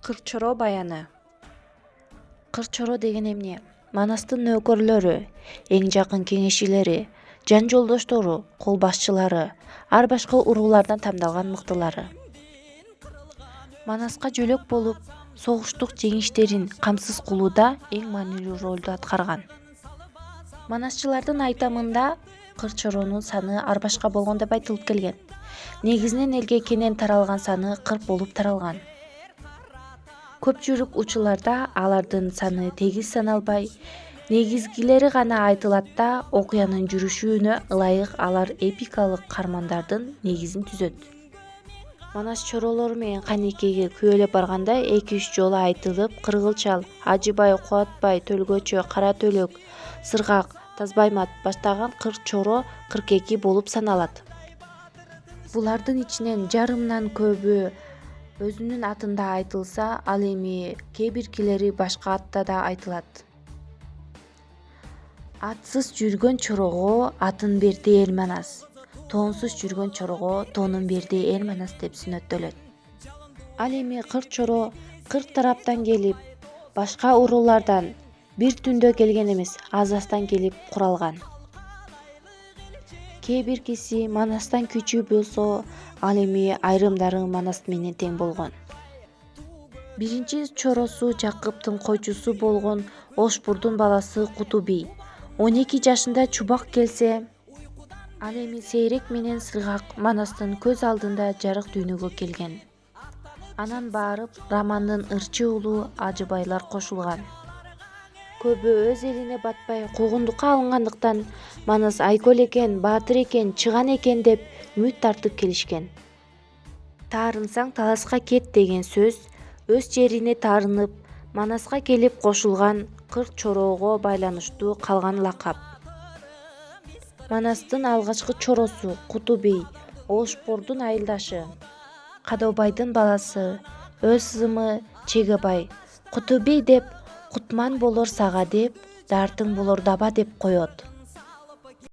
Кырчоро баяны. Кырчоро деген эмне? Манастын нөөкөрлөрү, эң жакын кеңешчилери, жан жолдоштору, кол башчылары, ар башка уруулардан тамдалган мыктылары. Манаска жөлөк болуп, согуштук жеңиштерин камсыз кылууда эң маанилүү ролду аткарган. Манасчылардын айтымында кырчоронун саны ар башка болгон деп айтылып келген. Негизинен элге кенен таралган саны 40 болуп таралган. Көпчүлүк учурларда алардын саны тегиз саналбай, негизгилери гана айтылат да окуянын жүрүшүнө ылайык алар эпикалык кармандардын негизин түзөт. Манас чоролору менен Канекеге күбөлөп барганда 2-3 жолу айтылып, Кыргылчал, Ажыбай, Кубатбай, Төлгөчө, Кара Төлөк, Сыргак, Тазбаймат баштаган 40 чоро 42 болуп саналат. Булардын ичинен жарымдан көбү өзүнүн атында айтылса, ал эми кээ биркилери башка атта да айтылат. Атсыз жүргөн чорого атын берди эл манас, тоонсуз жүргөн чорого тоонун берди эл манас деп сүнөттөлөт. Ал эми 40 чоро 40 тараптан келип, башка уруулардан бир түндө келген эмес, аз-аздан келип куралган. Кээ биркиси Манастан күчүү болсо, ал эми айрымдары Манас менен тең болгон. Биринчи чоросу Жакыптын койчусу болгон Ошбурдун баласы Кутуби 12 жашында чубак келсе, ал эми Сейрек менен Сыргак Манастын көз алдында жарык дүйнөгө келген. Анан барып Рамандын ырчы уулу Ажыбайлар кошулган. Көбү өз элине батпай куугундукка алынгандыктан Манас айкөл экен, баатыр экен, чыган экен деп үмүт тартып келишкен. Таарынсаң таласка кет деген сөз өз жерине таарынып Манаска келип кошулган 40 чорого байланыштуу калган лакап. Манастын алгачкы чоросу Кутуби Ошбордун айылдашы, Кадобайдын баласы, өз ызымы Чегебай Кутуби деп Кутман болор сага деп, Дартың болор даба деп коет.